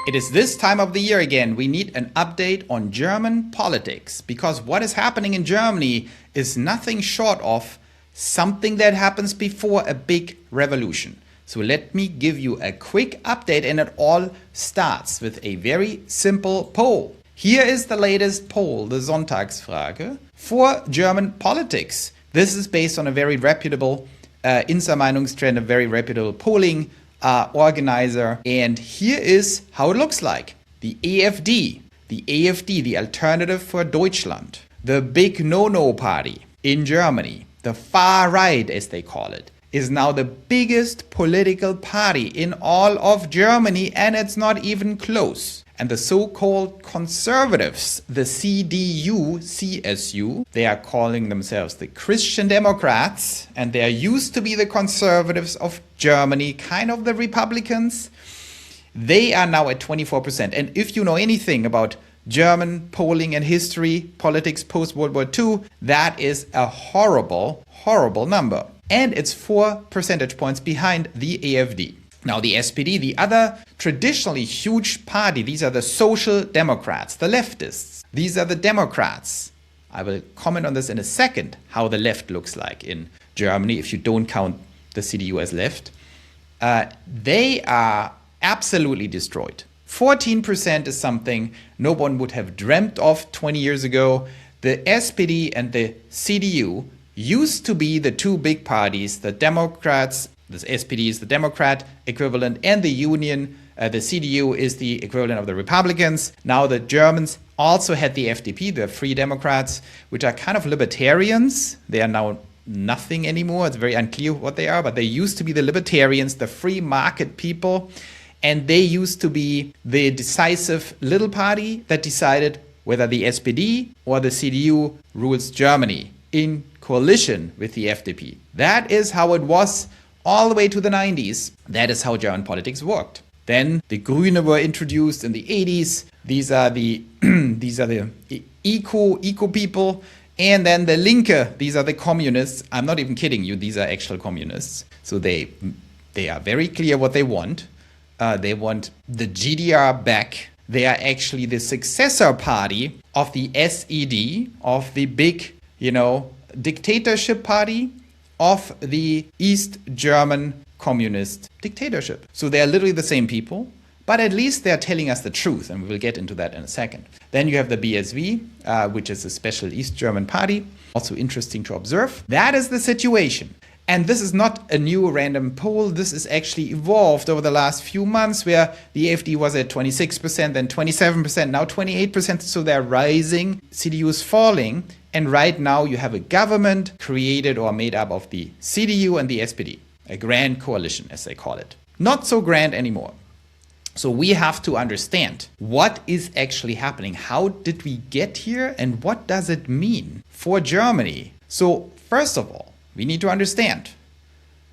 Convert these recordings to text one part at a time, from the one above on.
It is this time of the year again. We need an update on German politics, because what is happening in Germany is nothing short of something that happens before a big revolution. So let me give you a quick update, and it all starts with a very simple poll. Here is the latest poll, the Sonntagsfrage, for German politics. This is based on a very reputable Insta-Meinungstrend, a very reputable polling organizer. And here is how it looks like. The AfD, the Alternative for Deutschland, the big no-no party in Germany, the far right as they call it, is now the biggest political party in all of Germany, and it's not even close. And the so-called conservatives, the CDU, CSU, they are calling themselves the Christian Democrats, and they are used to be the conservatives of Germany, kind of the Republicans. They are now at 24%. And if you know anything about German polling and history, politics post-World War II, that is a horrible, horrible number. And it's 4 percentage points behind the AfD. Now the SPD, the other traditionally huge party, these are the social democrats, the leftists. These are the Democrats. I will comment on this in a second, how the left looks like in Germany, if you don't count the CDU as left. They are absolutely destroyed. 14% is something no one would have dreamt of 20 years ago. The SPD and the CDU used to be the two big parties, the Democrats. The SPD is the Democrat equivalent, and the Union, the CDU, is the equivalent of the Republicans. Now the Germans also had the FDP, the Free Democrats, which are kind of libertarians. They are now nothing anymore. It's very unclear what they are, but they used to be the libertarians, the free market people, and they used to be the decisive little party that decided whether the SPD or the CDU rules Germany in coalition with the FDP. That is how it was all the way to the 90s. That is how German politics worked. Then the Grüne were introduced in the 80s. These are the eco people. And then the Linke, these are the communists. I'm not even kidding you, these are actual communists. So they are very clear what they want. They want the GDR back. They are actually the successor party of the SED, of the big, dictatorship party of the East German communist dictatorship. So they are literally the same people, but at least they are telling us the truth, and we will get into that in a second. Then you have the BSV, which is a special East German party, also interesting to observe. That is the situation. And this is not a new random poll. This is actually evolved over the last few months, where the AfD was at 26%, then 27%, now 28%. So they're rising. CDU is falling. And right now you have a government created or made up of the CDU and the SPD, a grand coalition, as they call it. Not so grand anymore. So we have to understand what is actually happening. How did we get here, and what does it mean for Germany? So first of all, we need to understand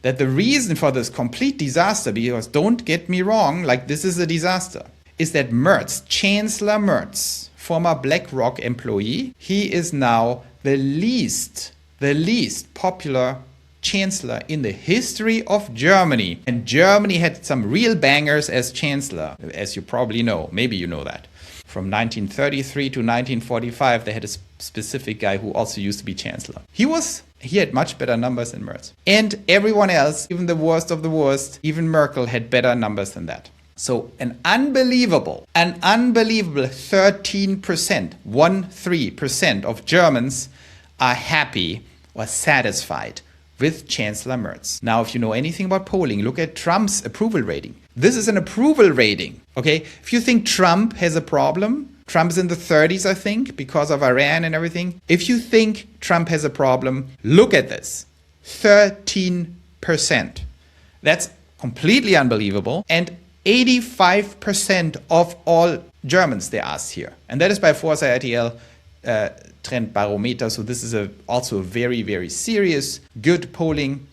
that the reason for this complete disaster, because don't get me wrong, like this is a disaster, is that Merz, Chancellor Merz, former BlackRock employee, he is now the least popular chancellor in the history of Germany. And Germany had some real bangers as chancellor, as you probably know. Maybe you know that. From 1933 to 1945, they had a specific guy who also used to be chancellor. He had much better numbers than Merz. And everyone else, even the worst of the worst, even Merkel had better numbers than that. So an unbelievable 13% of Germans are happy or satisfied with Chancellor Merz. Now, if you know anything about polling, look at Trump's approval rating. This is an approval rating, okay? If you think Trump has a problem, Trump's in the 30s, I think, because of Iran and everything. If you think Trump has a problem, look at this. 13%. That's completely unbelievable. And 85% of all Germans they asked here. And that is by Forza RTL Trend Barometer. So this is also a very, very serious, good polling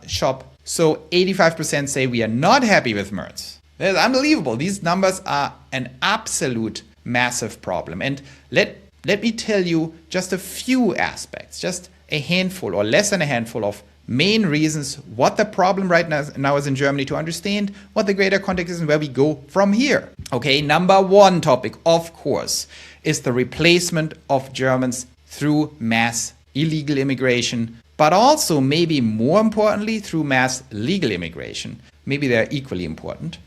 shop. So 85% say we are not happy with Merz. That's unbelievable. These numbers are an absolute massive problem. And let me tell you just a few aspects, just a handful or less than a handful of main reasons what the problem right now is in Germany to understand what the greater context is and where we go from here. Okay, number one topic, of course, is the replacement of Germans through mass illegal immigration, but also maybe more importantly through mass legal immigration. Maybe they're equally important.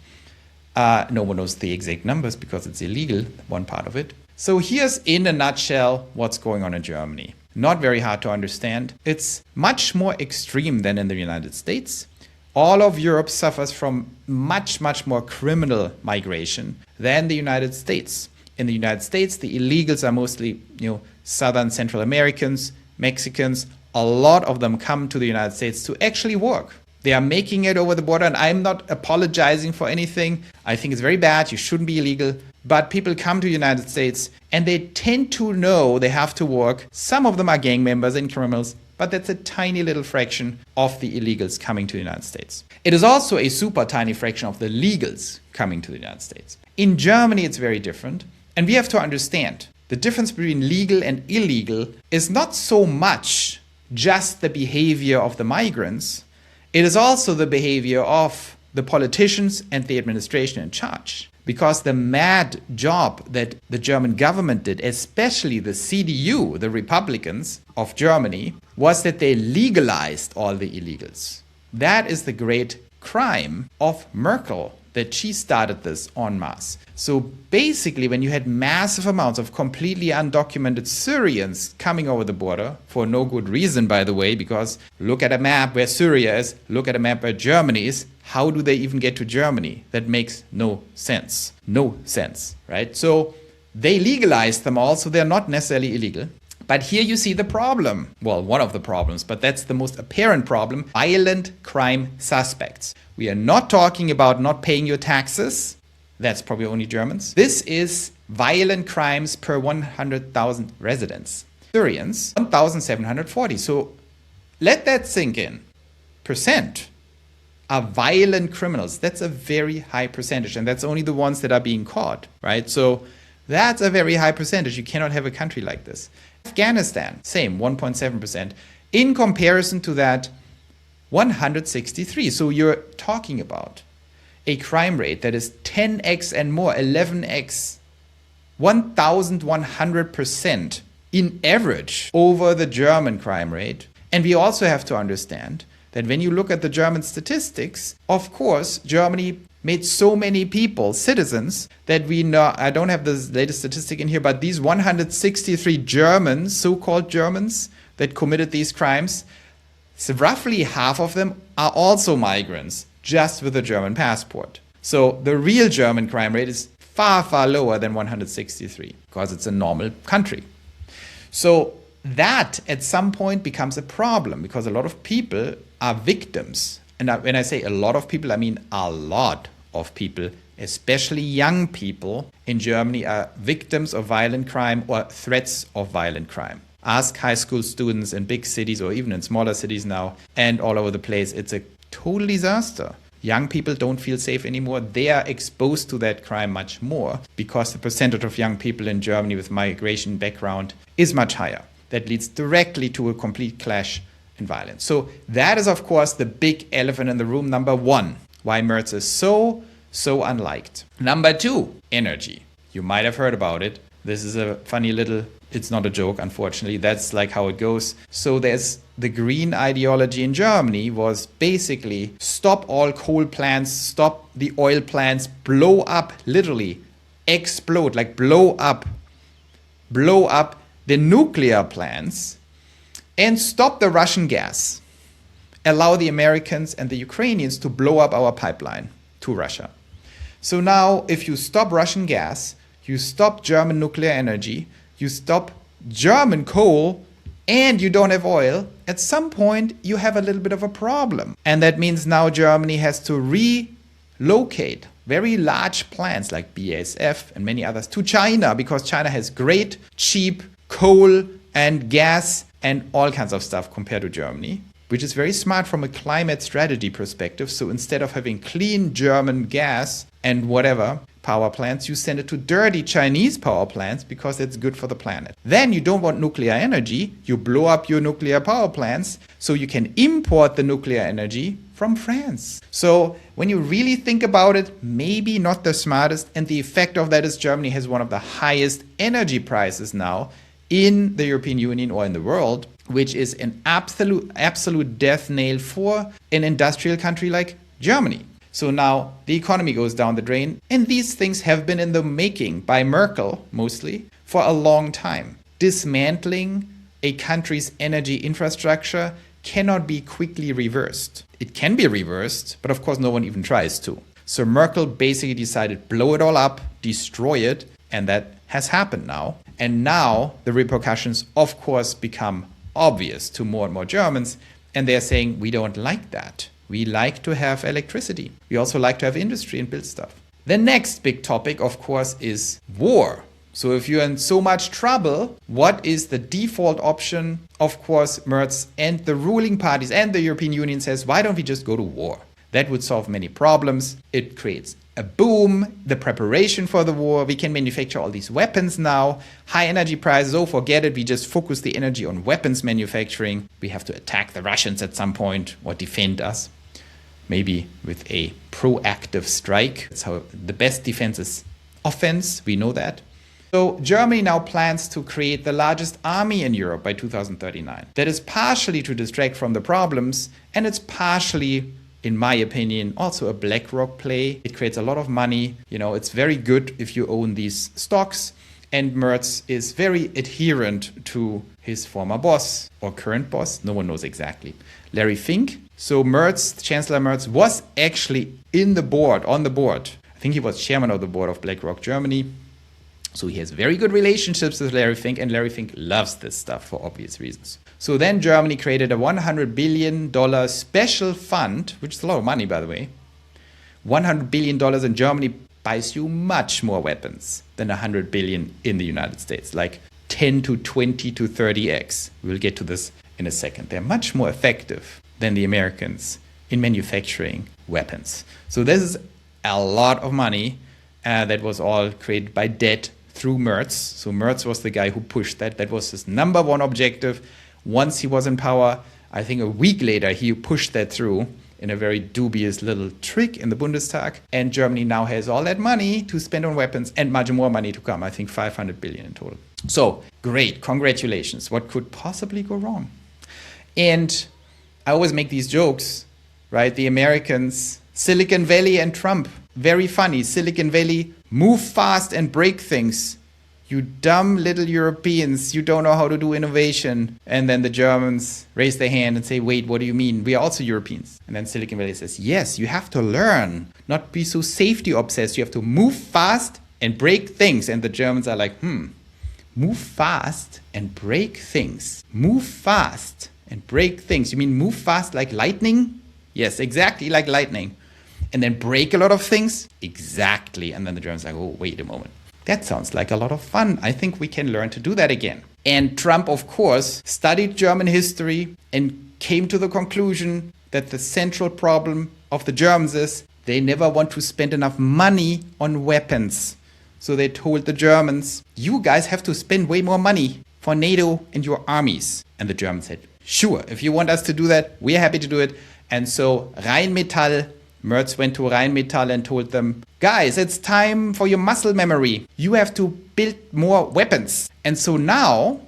No one knows the exact numbers because it's illegal, one part of it. So here's in a nutshell what's going on in Germany. Not very hard to understand. It's much more extreme than in the United States. All of Europe suffers from much more criminal migration than the United States. In the United States, the illegals are mostly, Southern Central Americans, Mexicans. A lot of them come to the United States to actually work. They are making it over the border, and I'm not apologizing for anything. I think it's very bad. You shouldn't be illegal. But people come to the United States and they tend to know they have to work. Some of them are gang members and criminals, but that's a tiny little fraction of the illegals coming to the United States. It is also a super tiny fraction of the legals coming to the United States. In Germany, it's very different. And we have to understand the difference between legal and illegal is not so much just the behavior of the migrants. It is also the behavior of the politicians and the administration in charge. Because the mad job that the German government did, especially the CDU, the Republicans of Germany, was that they legalized all the illegals. That is the great crime of Merkel, that she started this en masse. So basically, when you had massive amounts of completely undocumented Syrians coming over the border, for no good reason, by the way, because look at a map where Syria is, look at a map where Germany is, how do they even get to Germany? That makes no sense. No sense, right? So they legalized them all, so they're not necessarily illegal. But here you see the problem. Well, one of the problems, but that's the most apparent problem. Violent crime suspects. We are not talking about not paying your taxes. That's probably only Germans. This is violent crimes per 100,000 residents. Syrians, 1,740. So let that sink in. Percent are violent criminals. That's a very high percentage. And that's only the ones that are being caught, right? So that's a very high percentage. You cannot have a country like this. Afghanistan, same, 1.7%. In comparison to that, 163. So you're talking about a crime rate that is 10x and more, 11x, 1,100% in average over the German crime rate. And we also have to understand that when you look at the German statistics, of course, Germany made so many people citizens that we know, I don't have the latest statistic in here, but these 163 Germans, so-called Germans, that committed these crimes, so roughly half of them are also migrants, just with a German passport. So the real German crime rate is far lower than 163, because it's a normal country. So that at some point becomes a problem, because a lot of people are victims. And when I say a lot of people, I mean a lot of people, especially young people in Germany, are victims of violent crime or threats of violent crime. Ask high school students in big cities or even in smaller cities now and all over the place. It's a total disaster. Young people don't feel safe anymore. They are exposed to that crime much more because the percentage of young people in Germany with migration background is much higher. That leads directly to a complete clash in violence. So that is, of course, the big elephant in the room, number one, why Merz is so unliked. Number two, energy. You might have heard about it. This is a funny little, it's not a joke, unfortunately. That's like how it goes. So there's the green ideology in Germany was basically stop all coal plants, stop the oil plants, blow up, literally explode, like blow up the nuclear plants and stop the Russian gas. Allow the Americans and the Ukrainians to blow up our pipeline to Russia. So now if you stop Russian gas, you stop German nuclear energy, you stop German coal, and you don't have oil, at some point you have a little bit of a problem. And that means now Germany has to relocate very large plants like BASF and many others to China, because China has great, cheap coal and gas and all kinds of stuff compared to Germany, which is very smart from a climate strategy perspective. So instead of having clean German gas and whatever, power plants, you send it to dirty Chinese power plants because it's good for the planet. Then you don't want nuclear energy, you blow up your nuclear power plants so you can import the nuclear energy from France. So when you really think about it, maybe not the smartest, and the effect of that is Germany has one of the highest energy prices now in the European Union or in the world, which is an absolute death nail for an industrial country like Germany. So now the economy goes down the drain, and these things have been in the making by Merkel mostly for a long time. Dismantling a country's energy infrastructure cannot be quickly reversed. It can be reversed, but of course no one even tries to. So Merkel basically decided blow it all up, destroy it, and that has happened now. And now the repercussions of course become obvious to more and more Germans, and they're saying we don't like that. We like to have electricity. We also like to have industry and build stuff. The next big topic, of course, is war. So if you're in so much trouble, what is the default option? Of course, Merz and the ruling parties and the European Union says, why don't we just go to war? That would solve many problems. It creates a boom, the preparation for the war. We can manufacture all these weapons now. High energy prices, oh, forget it. We just focus the energy on weapons manufacturing. We have to attack the Russians at some point or defend us. Maybe with a proactive strike. That's how the best defense is offense. We know that. So Germany now plans to create the largest army in Europe by 2039. That is partially to distract from the problems, and it's partially, in my opinion, also a BlackRock play. It creates a lot of money. You know, it's very good if you own these stocks. And Merz is very adherent to his former boss or current boss. No one knows exactly. Larry Fink. So Merz, Chancellor Merz, was actually on the board. I think he was chairman of the board of BlackRock Germany. So he has very good relationships with Larry Fink, and Larry Fink loves this stuff for obvious reasons. So then Germany created a $100 billion special fund, which is a lot of money, by the way. $100 billion in Germany buys you much more weapons than $100 billion in the United States, like 10 to 20 to 30x. We'll get to this in a second. They're much more effective than the Americans in manufacturing weapons. So this is a lot of money that was all created by debt through Merz. So Merz was the guy who pushed that. That was his number one objective. Once he was in power, I think a week later, he pushed that through in a very dubious little trick in the Bundestag. And Germany now has all that money to spend on weapons and much more money to come. I think 500 billion in total. So great, congratulations. What could possibly go wrong? And I always make these jokes, right? The Americans, Silicon Valley and Trump, very funny. Silicon Valley, move fast and break things. You dumb little Europeans, you don't know how to do innovation. And then the Germans raise their hand and say, wait, what do you mean? We are also Europeans. And then Silicon Valley says, yes, you have to learn, not be so safety obsessed. You have to move fast and break things. And the Germans are like, move fast and break things. Move fast and break things. You mean move fast like lightning? Yes, exactly like lightning. And then break a lot of things? Exactly. And then the Germans are like, oh, wait a moment. That sounds like a lot of fun. I think we can learn to do that again. And Trump, of course, studied German history and came to the conclusion that the central problem of the Germans is they never want to spend enough money on weapons. So they told the Germans, you guys have to spend way more money for NATO and your armies. And the Germans said, sure, if you want us to do that, we're happy to do it. And so Rheinmetall, Merz went to Rheinmetall and told them, guys, it's time for your muscle memory. You have to build more weapons. And so now,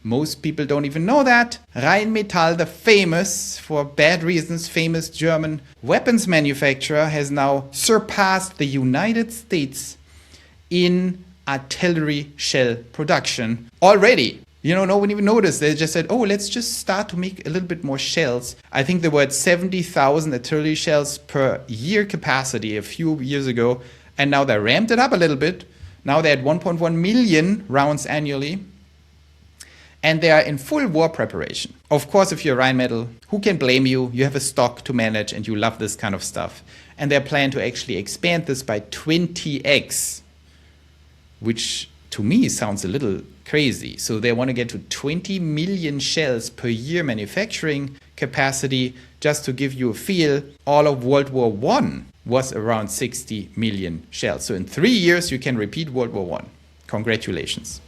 most people don't even know that, Rheinmetall, the famous, for bad reasons, famous German weapons manufacturer, has now surpassed the United States in artillery shell production already. You know, no one even noticed. They just said, oh, let's just start to make a little bit more shells. I think they were at 70,000 artillery shells per year capacity a few years ago. And now they ramped it up a little bit. Now they're at 1.1 million rounds annually. And they are in full war preparation. Of course, if you're Rheinmetall, who can blame you? You have a stock to manage and you love this kind of stuff. And they plan to actually expand this by 20x, which to me sounds a little crazy. So they want to get to 20 million shells per year manufacturing capacity. Just to give you a feel, all of World War I was around 60 million shells. So in 3 years, you can repeat World War I. Congratulations.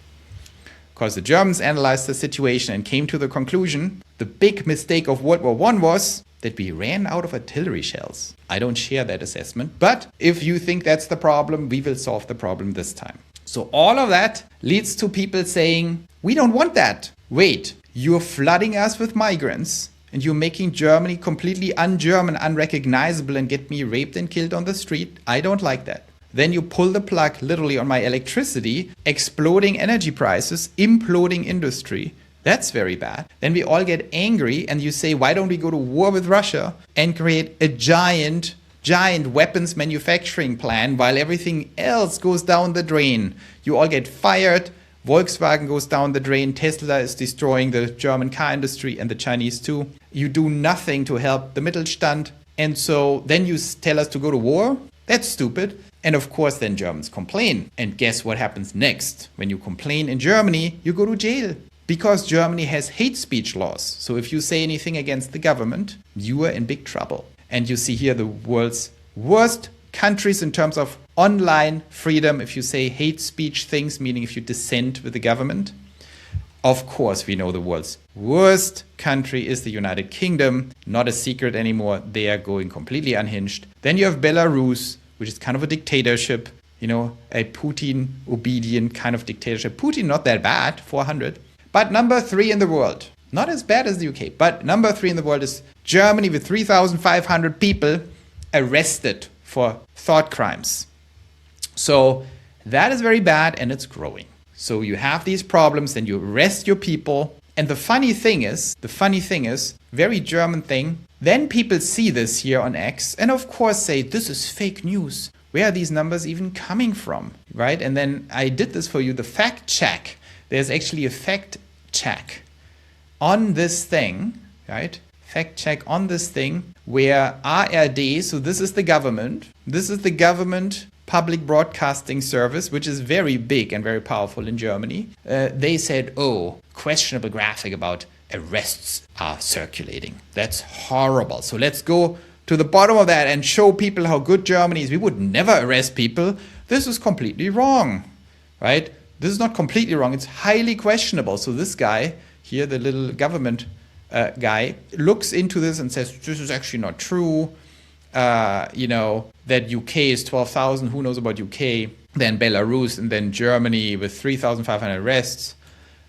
Because the Germans analyzed the situation and came to the conclusion, the big mistake of World War I was that we ran out of artillery shells. I don't share that assessment, but if you think that's the problem, we will solve the problem this time. So all of that leads to people saying, we don't want that. Wait, you're flooding us with migrants and you're making Germany completely un-German, unrecognizable and get me raped and killed on the street. I don't like that. Then you pull the plug literally on my electricity, exploding energy prices, imploding industry. That's very bad. Then we all get angry and you say, why don't we go to war with Russia and create a giant weapons manufacturing plan while everything else goes down the drain? You all get fired. Volkswagen goes down the drain. Tesla is destroying the German car industry and the Chinese too. You do nothing to help the Mittelstand. And so then you tell us to go to war? That's stupid. And of course, then Germans complain. And guess what happens next? When you complain in Germany, you go to jail. Because Germany has hate speech laws. So if you say anything against the government, you are in big trouble. And you see here the world's worst countries in terms of online freedom. If you say hate speech things, meaning if you dissent with the government. Of course, we know the world's worst country is the United Kingdom. Not a secret anymore. They are going completely unhinged. Then you have Belarus, which is kind of a dictatorship. You know, a Putin-obedient kind of dictatorship. Putin, not that bad, 400. But number 3 in the world, not as bad as the UK, but number 3 in the world is Germany with 3,500 people arrested for thought crimes. So that is very bad and it's growing. So you have these problems, then you arrest your people. And the funny thing is, very German thing, then people see this here on X and of course say, this is fake news. Where are these numbers even coming from, right? And then I did this for you, the fact check. There's actually a fact check on this thing, right? Fact check on this thing where ARD, so this is the government public broadcasting service, which is very big and very powerful in Germany. They said, oh, questionable graphic about arrests are circulating. That's horrible. So let's go to the bottom of that and show people how good Germany is. We would never arrest people. This is completely wrong, right? This is not completely wrong. It's highly questionable. So this guy here, the little government guy, looks into this and says, this is actually not true. That UK is 12,000. Who knows about UK? Then Belarus and then Germany with 3,500 arrests.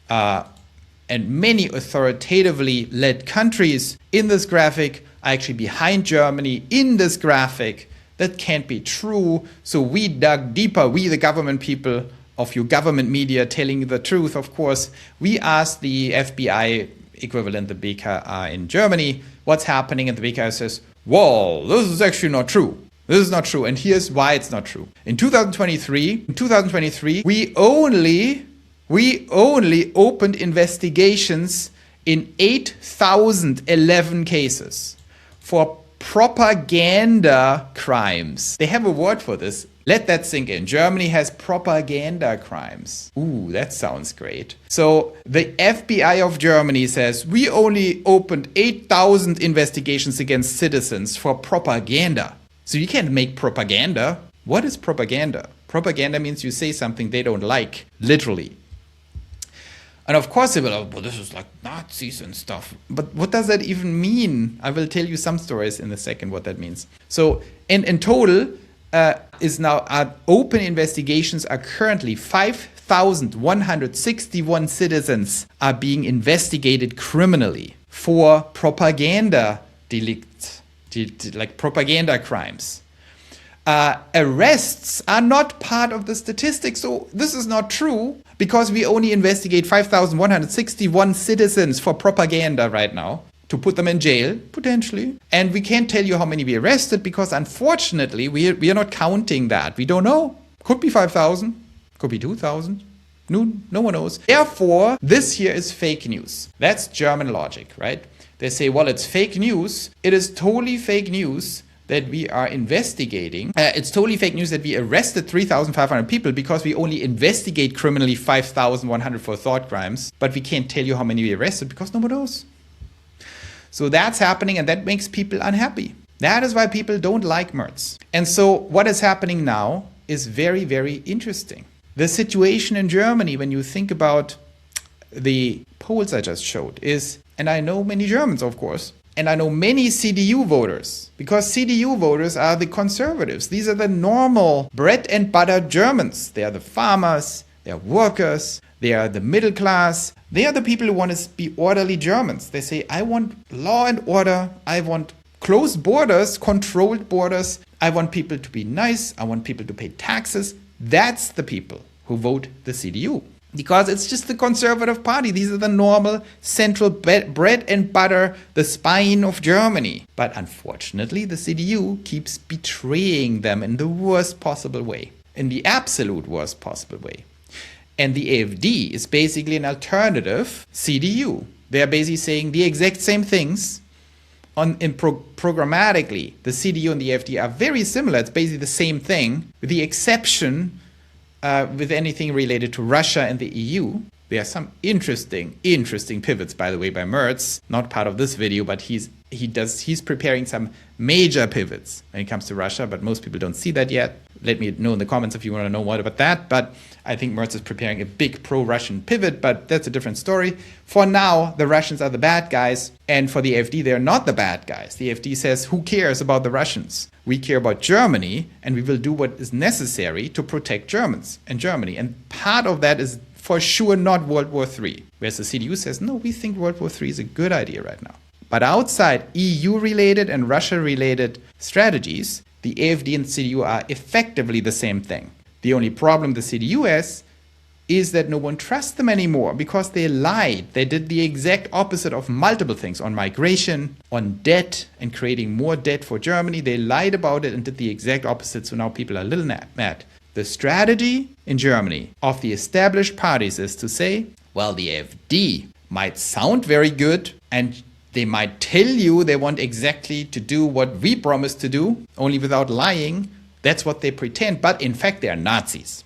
And many authoritatively led countries in this graphic are actually behind Germany in this graphic. That can't be true. So we dug deeper. We, the government people, of your government media telling the truth, of course, we asked the FBI equivalent, the BKA in Germany, what's happening, and the BKA says, whoa, this is actually not true. This is not true, and here's why it's not true. In 2023, we only opened investigations in 8,011 cases for propaganda crimes. They have a word for this. Let that sink in. Germany has propaganda crimes. Ooh, that sounds great. So the FBI of Germany says we only opened 8,000 investigations against citizens for propaganda. So you can't make propaganda. What is propaganda? Propaganda means you say something they don't like, literally. And of course they will, oh, well, this is like Nazis and stuff. But what does that even mean? I will tell you some stories in a second what that means. So in total, open investigations are currently 5,161 citizens are being investigated criminally for propaganda delicts, like propaganda crimes. Arrests are not part of the statistics, so this is not true because we only investigate 5,161 citizens for propaganda right now to put them in jail, potentially. And we can't tell you how many we arrested because unfortunately we are not counting that. We don't know. Could be 5,000, could be 2,000. No one knows. Therefore, this here is fake news. That's German logic, right? They say, well, it's fake news. It is totally fake news that we are investigating. It's totally fake news that we arrested 3,500 people because we only investigate criminally 5,100 for thought crimes, but we can't tell you how many we arrested because nobody knows. So that's happening, and that makes people unhappy. That is why people don't like Merz. And so what is happening now is very, very interesting. The situation in Germany, when you think about the polls I just showed, is, and I know many Germans, of course, and I know many CDU voters, because CDU voters are the conservatives. These are the normal bread and butter Germans. They are the farmers, they are workers, they are the middle class. They are the people who want to be orderly Germans. They say, I want law and order, I want closed borders, controlled borders, I want people to be nice, I want people to pay taxes. That's the people who vote the CDU. Because it's just the conservative party. These are the normal central bread and butter, the spine of Germany. But unfortunately, the CDU keeps betraying them in the worst possible way, in the absolute worst possible way. And the AfD is basically an alternative CDU. They are basically saying the exact same things. Programmatically, the CDU and the AfD are very similar. It's basically the same thing, with the exception with anything related to Russia and the EU. There are some interesting pivots, by the way, by Merz. Not part of this video, but he's preparing some major pivots when it comes to Russia, but most people don't see that yet. Let me know in the comments if you want to know more about that. But I think Merz is preparing a big pro-Russian pivot, but that's a different story. For now, the Russians are the bad guys, and for the AfD, they're not the bad guys. The AfD says, who cares about the Russians? We care about Germany, and we will do what is necessary to protect Germans and Germany. And part of that is for sure not World War III. Whereas the CDU says, no, we think World War III is a good idea right now. But outside EU-related and Russia-related strategies, the AfD and CDU are effectively the same thing. The only problem the CDU has is that no one trusts them anymore because they lied. They did the exact opposite of multiple things on migration, on debt, and creating more debt for Germany. They lied about it and did the exact opposite, so now people are a little mad. The strategy in Germany of the established parties is to say, well, the AfD might sound very good and they might tell you they want exactly to do what we promised to do, only without lying. That's what they pretend, but in fact they are Nazis.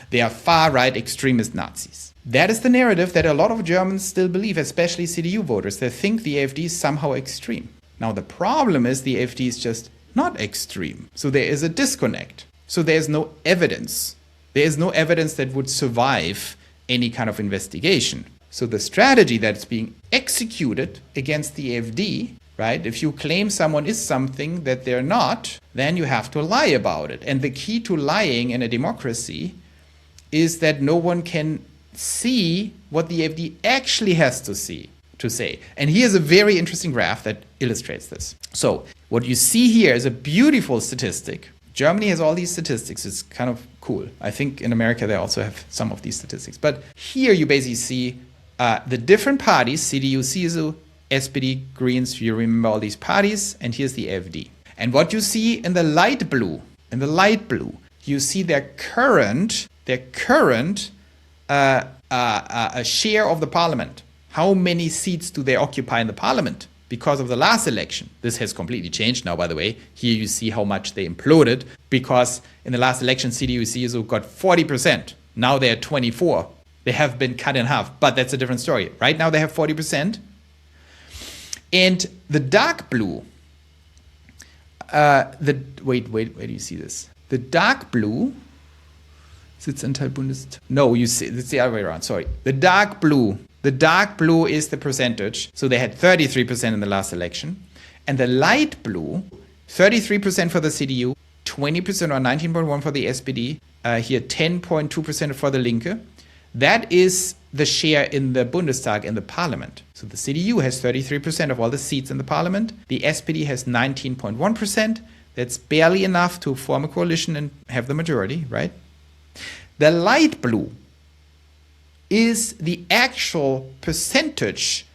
They are far-right extremist Nazis. That is the narrative that a lot of Germans still believe, especially CDU voters. They think the AfD is somehow extreme. Now the problem is the AfD is just not extreme. So there is a disconnect. So there is no evidence. There is no evidence that would survive any kind of investigation. So the strategy that's being executed against the AfD, right? If you claim someone is something that they're not, then you have to lie about it. And the key to lying in a democracy is that no one can see what the AfD actually has to say. And here's a very interesting graph that illustrates this. So what you see here is a beautiful statistic. Germany has all these statistics. It's kind of cool. I think in America they also have some of these statistics. But here you basically see the different parties, CDU, CSU, SPD, Greens, you remember all these parties, and here's the AfD. And what you see in the light blue, you see their current share of the parliament. How many seats do they occupy in the parliament? Because of the last election. This has completely changed now, by the way. Here you see how much they imploded, because in the last election, CDU, CSU got 40%. Now they're 24%. They have been cut in half, but that's a different story. Right now they have 40%. And the dark blue, wait, where do you see this? The dark blue, Sitzanteil Bundestag. No, you see, it's the other way around, sorry. The dark blue is the percentage. So they had 33% in the last election. And the light blue, 33% for the CDU, 20% or 19.1% for the SPD, here 10.2% for the Linke. That is the share in the Bundestag, in the parliament. So the CDU has 33% of all the seats in the parliament. The SPD has 19.1%. That's barely enough to form a coalition and have the majority, right? The light blue is the actual percentage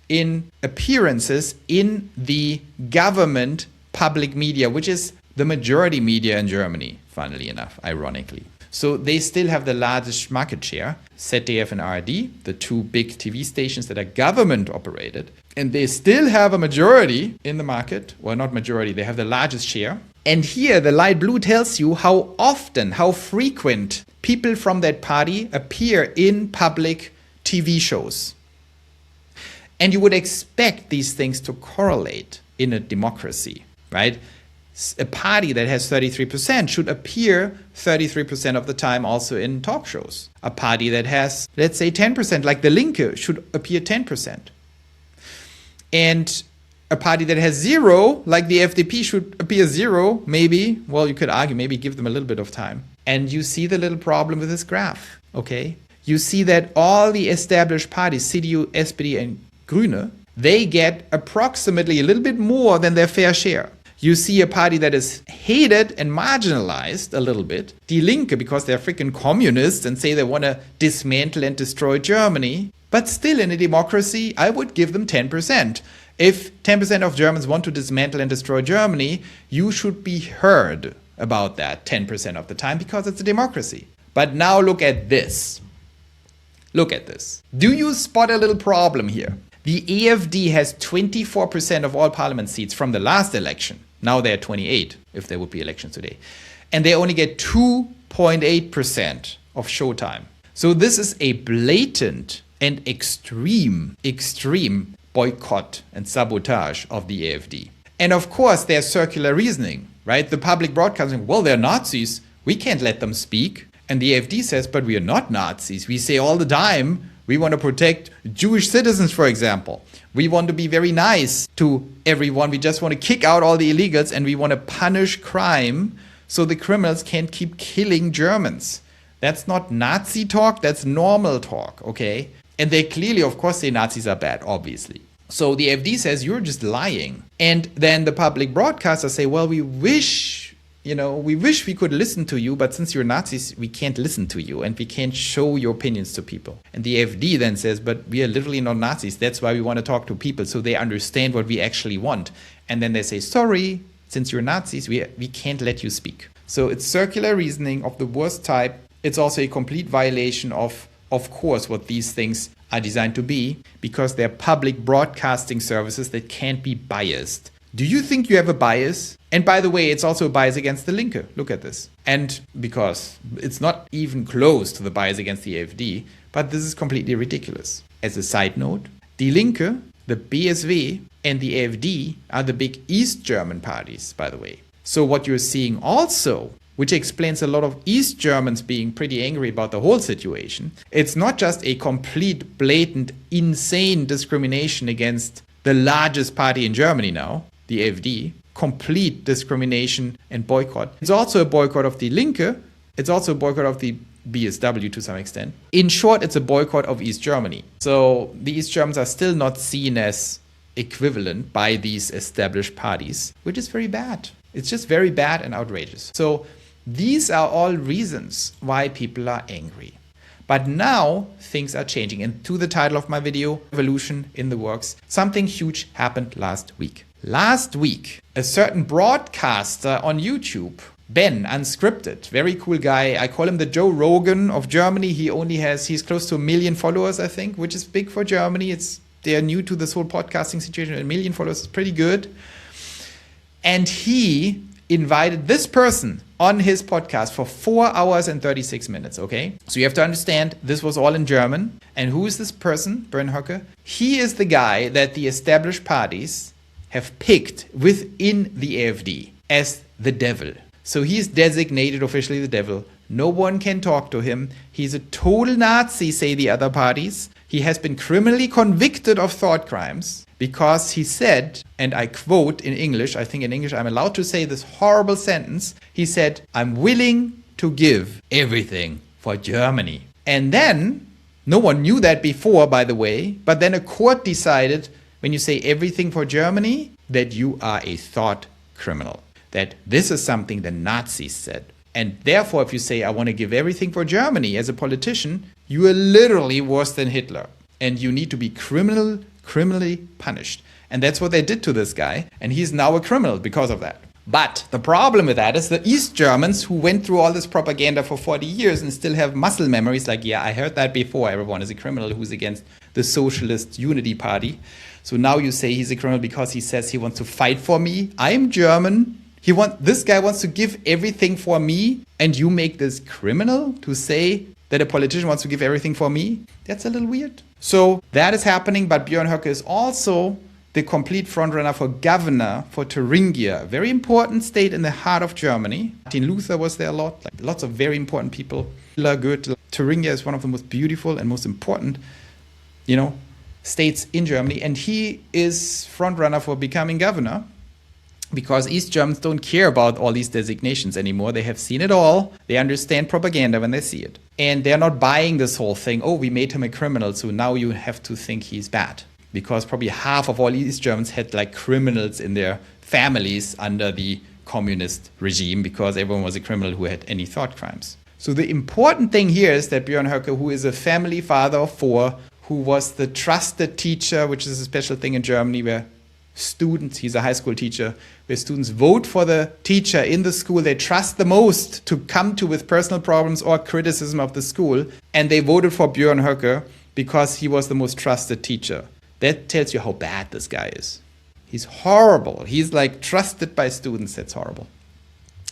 in appearances in the government public media, which is the majority media in Germany, funnily enough, ironically. So they still have the largest market share, ZDF and ARD, the two big TV stations that are government operated. And they still have a majority in the market. Well, not majority, they have the largest share. And here the light blue tells you how often, how frequent people from that party appear in public TV shows. And you would expect these things to correlate in a democracy, right? A party that has 33% should appear 33% of the time also in talk shows. A party that has, let's say, 10%, like the Linke, should appear 10%. And a party that has 0, like the FDP, should appear 0, maybe. Well, you could argue, maybe give them a little bit of time. And you see the little problem with this graph, okay? You see that all the established parties, CDU, SPD, and Grüne, they get approximately a little bit more than their fair share. You see a party that is hated and marginalized a little bit, Die Linke, because they're freaking communists and say they want to dismantle and destroy Germany. But still, in a democracy, I would give them 10%. If 10% of Germans want to dismantle and destroy Germany, you should be heard about that 10% of the time because it's a democracy. But now look at this. Look at this. Do you spot a little problem here? The AfD has 24% of all parliament seats from the last election. Now they're 28, if there would be elections today. And they only get 2.8% of showtime. So this is a blatant and extreme boycott and sabotage of the AfD. And of course, there's circular reasoning, right? The public broadcasting, well, they're Nazis. We can't let them speak. And the AfD says, but we are not Nazis. We say all the time, we want to protect Jewish citizens, for example. We want to be very nice to everyone. We just want to kick out all the illegals and we want to punish crime so the criminals can't keep killing Germans. That's not Nazi talk, that's normal talk, okay? And they clearly, of course, say Nazis are bad, obviously. So the AfD says, you're just lying. And then the public broadcasters say, well, we wish we could listen to you, but since you're Nazis, we can't listen to you and we can't show your opinions to people. And the AfD then says, but we are literally not Nazis. That's why we want to talk to people so they understand what we actually want. And then they say, sorry, since you're Nazis, we can't let you speak. So it's circular reasoning of the worst type. It's also a complete violation of course, what these things are designed to be, because they're public broadcasting services that can't be biased. Do you think you have a bias? And by the way, it's also a bias against the Linke. Look at this. And because it's not even close to the bias against the AfD, but this is completely ridiculous. As a side note, Die Linke, the BSW, and the AfD are the big East German parties, by the way. So what you're seeing also, which explains a lot of East Germans being pretty angry about the whole situation, it's not just a complete, blatant, insane discrimination against the largest party in Germany now, the AfD, complete discrimination and boycott. It's also a boycott of the Linke. It's also a boycott of the BSW to some extent. In short, it's a boycott of East Germany. So the East Germans are still not seen as equivalent by these established parties, which is very bad. It's just very bad and outrageous. So these are all reasons why people are angry. But now things are changing. And to the title of my video, Revolution in the Works, something huge happened last week. Last week, a certain broadcaster on YouTube, Ben, Unscripted, very cool guy. I call him the Joe Rogan of Germany. He's close to 1 million followers, I think, which is big for Germany. They're new to this whole podcasting situation. 1 million followers is pretty good. And he invited this person on his podcast for 4 hours and 36 minutes, okay? So you have to understand, this was all in German. And who is this person, Björn Höcke? He is the guy that the established parties have picked within the AfD as the devil. So he's designated officially the devil. No one can talk to him. He's a total Nazi, say the other parties. He has been criminally convicted of thought crimes because he said, and I quote in English, I think in English I'm allowed to say this horrible sentence. He said, I'm willing to give everything for Germany. And then, no one knew that before, by the way, but then a court decided, when you say everything for Germany, that you are a thought criminal. That this is something the Nazis said. And therefore, if you say, I want to give everything for Germany as a politician, you are literally worse than Hitler. And you need to be criminally punished. And that's what they did to this guy. And he's now a criminal because of that. But the problem with that is the East Germans who went through all this propaganda for 40 years and still have muscle memories like, yeah, I heard that before. Everyone is a criminal who's against the Socialist Unity Party. So now you say he's a criminal because he says he wants to fight for me. I'm German. This guy wants to give everything for me. And you make this criminal to say that a politician wants to give everything for me? That's a little weird. So that is happening. But Björn Höcke is also the complete frontrunner for governor for Thuringia, a very important state in the heart of Germany. Martin Luther was there a lot, like lots of very important people. Goethe. Thuringia is one of the most beautiful and most important, states in Germany. And he is frontrunner for becoming governor because East Germans don't care about all these designations anymore. They have seen it all. They understand propaganda when they see it. And they're not buying this whole thing. Oh, we made him a criminal, so now you have to think he's bad. Because probably half of all East Germans had like criminals in their families under the communist regime because everyone was a criminal who had any thought crimes. So the important thing here is that Björn Höcke, who is a family father of 4, who was the trusted teacher, which is a special thing in Germany where he's a high school teacher, where students vote for the teacher in the school they trust the most to come to with personal problems or criticism of the school. And they voted for Björn Höcke because he was the most trusted teacher. That tells you how bad this guy is. He's horrible. He's like trusted by students. That's horrible.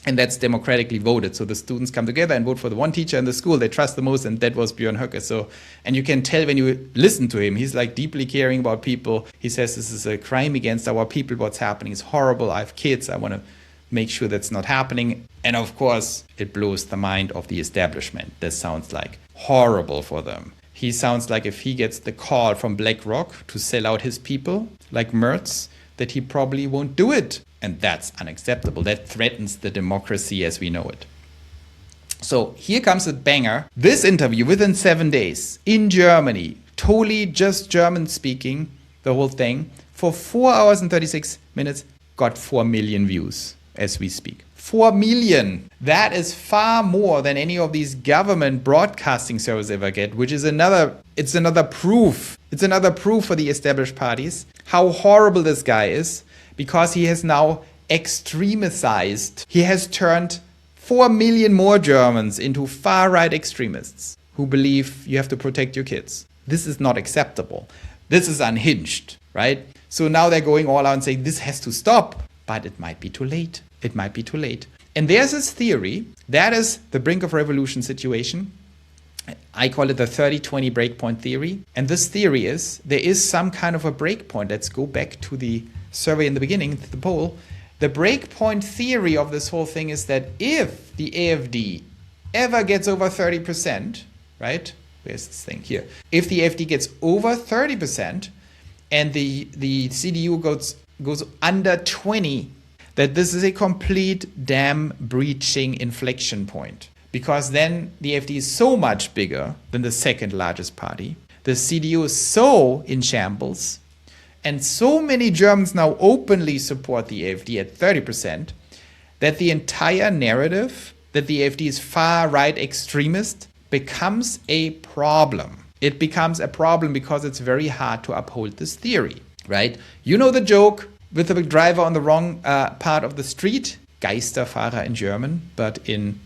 And that's democratically voted. So the students come together and vote for the one teacher in the school they trust the most, and that was Björn Höcke. So, and you can tell when you listen to him, he's like deeply caring about people. He says this is a crime against our people. What's happening is horrible. I have kids. I want to make sure that's not happening. And of course, it blows the mind of the establishment. That sounds like horrible for them. He sounds like if he gets the call from BlackRock to sell out his people, like Merz, that he probably won't do it. And that's unacceptable. That threatens the democracy as we know it. So here comes a banger. This interview within 7 days in Germany, totally just German speaking, the whole thing, for 4 hours and 36 minutes, got 4 million views as we speak. 4 million. That is far more than any of these government broadcasting services ever get, which is another proof. It's another proof for the established parties how horrible this guy is, because he has now extremicized. He has turned 4 million more Germans into far-right extremists who believe you have to protect your kids. This is not acceptable. This is unhinged, right? So now they're going all out and saying this has to stop, but it might be too late. It might be too late. And there's this theory, that is the brink of revolution situation. I call it the 30-20 breakpoint theory. And this theory is, there is some kind of a breakpoint. Let's go back to the survey in the beginning, the poll. The breakpoint theory of this whole thing is that if the AfD ever gets over 30%, right? Where's this thing here? If the AfD gets over 30% and the CDU goes under 20%, that this is a complete dam breaching inflection point. Because then the AfD is so much bigger than the second largest party. The CDU is so in shambles. And so many Germans now openly support the AfD at 30% that the entire narrative that the AfD is far-right extremist becomes a problem. It becomes a problem because it's very hard to uphold this theory, right? You know the joke with the driver on the wrong part of the street, Geisterfahrer in German, but in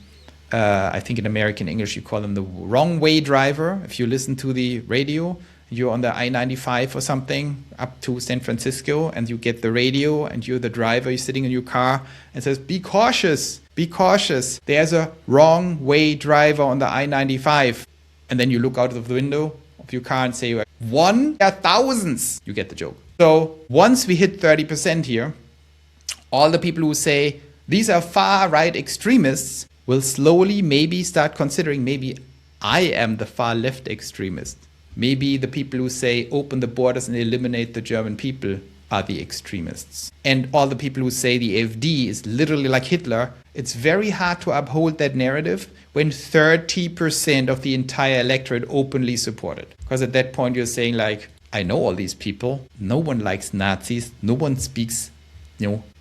I think in American English you call them the wrong way driver. If you listen to the radio, you're on the I-95 or something up to San Francisco and you get the radio and you're the driver, you're sitting in your car and says, be cautious, there's a wrong way driver on the I-95. And then you look out of the window of your car and say, one, there are thousands. You get the joke. So once we hit 30% here, all the people who say these are far-right extremists will slowly maybe start considering maybe I am the far-left extremist. Maybe the people who say open the borders and eliminate the German people are the extremists. And all the people who say the AfD is literally like Hitler, it's very hard to uphold that narrative when 30% of the entire electorate openly support it. Because at that point you're saying like, I know all these people, no one likes Nazis, no one speaks,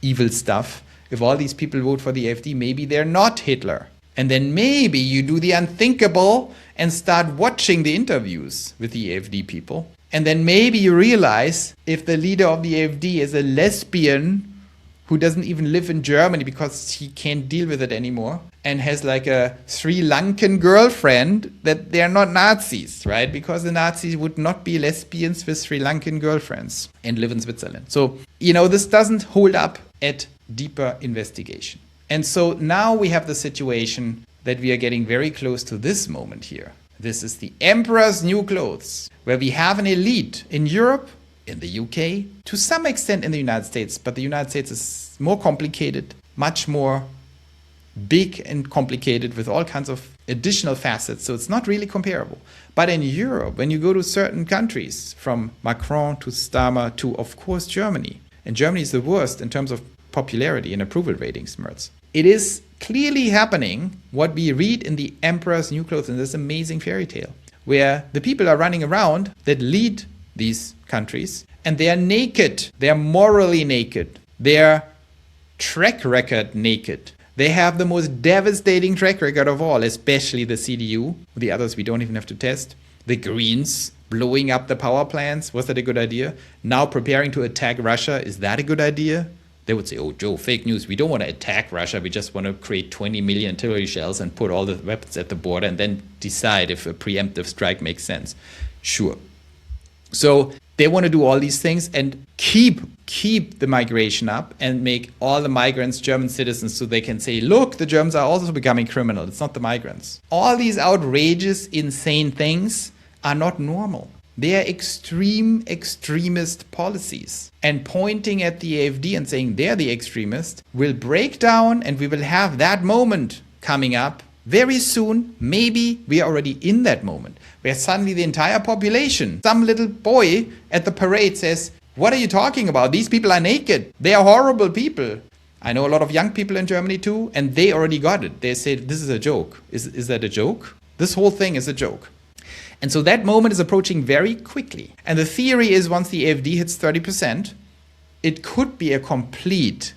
evil stuff. If all these people vote for the AfD, maybe they're not Hitler. And then maybe you do the unthinkable and start watching the interviews with the AfD people. And then maybe you realize if the leader of the AfD is a lesbian who doesn't even live in Germany because he can't deal with it anymore and has like a Sri Lankan girlfriend, that they're not Nazis, right? Because the Nazis would not be lesbians with Sri Lankan girlfriends and live in Switzerland. So, this doesn't hold up at deeper investigation. And so now we have the situation that we are getting very close to this moment here. This is the emperor's new clothes, where we have an elite in Europe, in the UK, to some extent in the United States, but the United States is more complicated, much more big and complicated with all kinds of additional facets, so it's not really comparable. But in Europe, when you go to certain countries, from Macron to Starmer to, of course, Germany, and Germany is the worst in terms of popularity and approval ratings, Merz. It is clearly happening what we read in the Emperor's New Clothes in this amazing fairy tale, where the people are running around that lead these countries, and they are naked. They are morally naked. They are track record naked. They have the most devastating track record of all, especially the CDU. The others we don't even have to test. The Greens blowing up the power plants. Was that a good idea? Now preparing to attack Russia. Is that a good idea? They would say, oh, Joe, fake news. We don't want to attack Russia. We just want to create 20 million artillery shells and put all the weapons at the border and then decide if a preemptive strike makes sense. Sure. So they want to do all these things and keep the migration up and make all the migrants German citizens, so they can say, look, the Germans are also becoming criminal. It's not the migrants. All these outrageous, insane things are not normal. They are extremist policies. And pointing at the AfD and saying they're the extremist will break down, and we will have that moment coming up very soon. Maybe we are already in that moment, where suddenly the entire population, some little boy at the parade says, what are you talking about? These people are naked. They are horrible people. I know a lot of young people in Germany too, and they already got it. They said, this is a joke. Is that a joke? This whole thing is a joke. And so that moment is approaching very quickly. And the theory is, once the AfD hits 30%, it could be a complete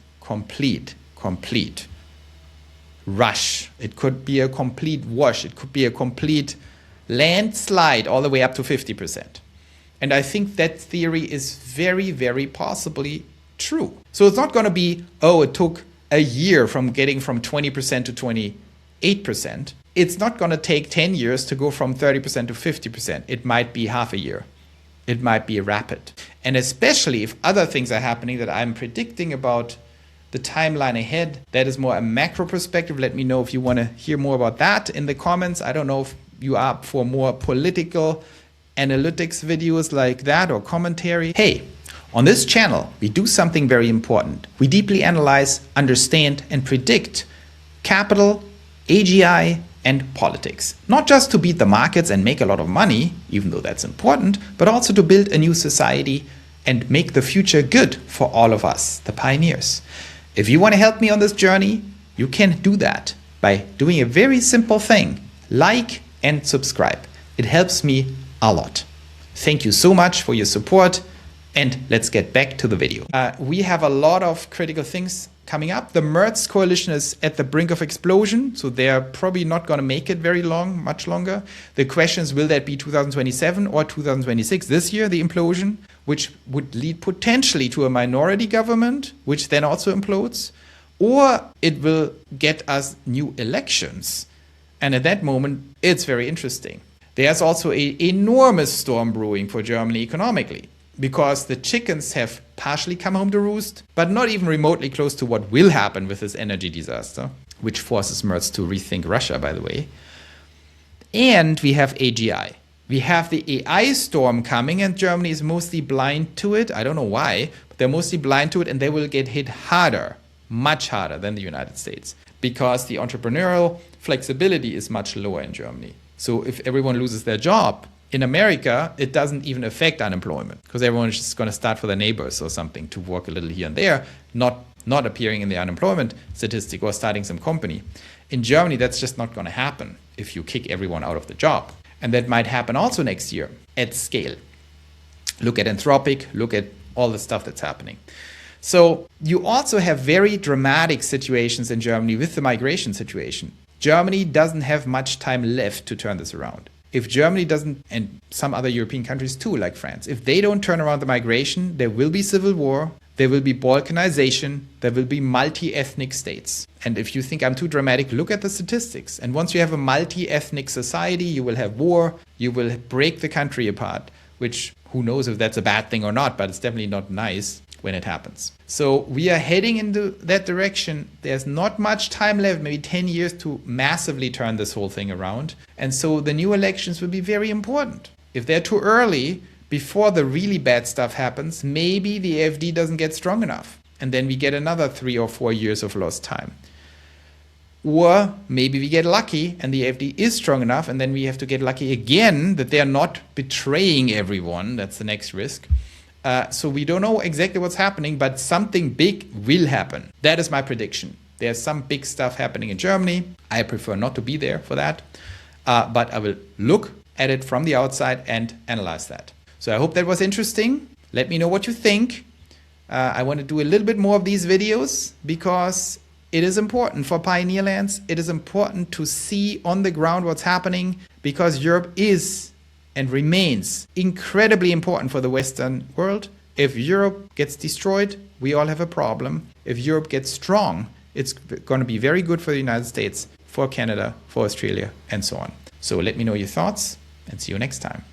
rush. It could be a complete wash. It could be a complete landslide all the way up to 50%. And I think that theory is very, very possibly true. So it's not going to be, it took a year from getting from 20% to 28%. It's not going to take 10 years to go from 30% to 50%. It might be half a year. It might be rapid. And especially if other things are happening that I'm predicting about the timeline ahead, that is more a macro perspective. Let me know if you want to hear more about that in the comments. I don't know if you are up for more political analytics videos like that or commentary. Hey, on this channel, we do something very important. We deeply analyze, understand, and predict capital, AGI, and politics. Not just to beat the markets and make a lot of money, even though that's important, but also to build a new society and make the future good for all of us, the pioneers. If you want to help me on this journey, you can do that by doing a very simple thing. Like and subscribe. It helps me a lot. Thank you so much for your support, and let's get back to the video. We have a lot of critical things coming up. The Merz coalition is at the brink of explosion, so they're probably not going to make it much longer. The question is, will that be 2027 or 2026, this year, the implosion, which would lead potentially to a minority government, which then also implodes, or it will get us new elections. And at that moment, it's very interesting. There's also an enormous storm brewing for Germany economically, because the chickens have partially come home to roost, but not even remotely close to what will happen with this energy disaster, which forces Merz to rethink Russia, by the way. And we have AGI. We have the AI storm coming, and Germany is mostly blind to it. I don't know why, but they're mostly blind to it, and they will get hit harder, much harder than the United States, because the entrepreneurial flexibility is much lower in Germany. So if everyone loses their job, in America, it doesn't even affect unemployment, because everyone is just going to start for their neighbors or something to work a little here and there, not appearing in the unemployment statistic or starting some company. In Germany, that's just not going to happen if you kick everyone out of the job. And that might happen also next year at scale. Look at Anthropic, look at all the stuff that's happening. So you also have very dramatic situations in Germany with the migration situation. Germany doesn't have much time left to turn this around. If Germany doesn't, and some other European countries too, like France, if they don't turn around the migration, there will be civil war, there will be balkanization, there will be multi-ethnic states. And if you think I'm too dramatic, look at the statistics. And once you have a multi-ethnic society, you will have war, you will break the country apart, which who knows if that's a bad thing or not, but it's definitely not nice when it happens. So we are heading into that direction. There's not much time left, maybe 10 years to massively turn this whole thing around. And so the new elections will be very important. If they're too early, before the really bad stuff happens, maybe the AfD doesn't get strong enough. And then we get another 3 or 4 years of lost time. Or maybe we get lucky and the AfD is strong enough, and then we have to get lucky again that they're not betraying everyone. That's the next risk. So we don't know exactly what's happening, but something big will happen. That is my prediction. There's some big stuff happening in Germany. I prefer not to be there for that, but I will look at it from the outside and analyze that. So I hope that was interesting. Let me know what you think. I want to do a little bit more of these videos because it is important for Pioneer Lands. It is important to see on the ground what's happening because Europe is and remains incredibly important for the Western world. If Europe gets destroyed, we all have a problem. If Europe gets strong, it's going to be very good for the United States, for Canada, for Australia, and so on. So let me know your thoughts and see you next time.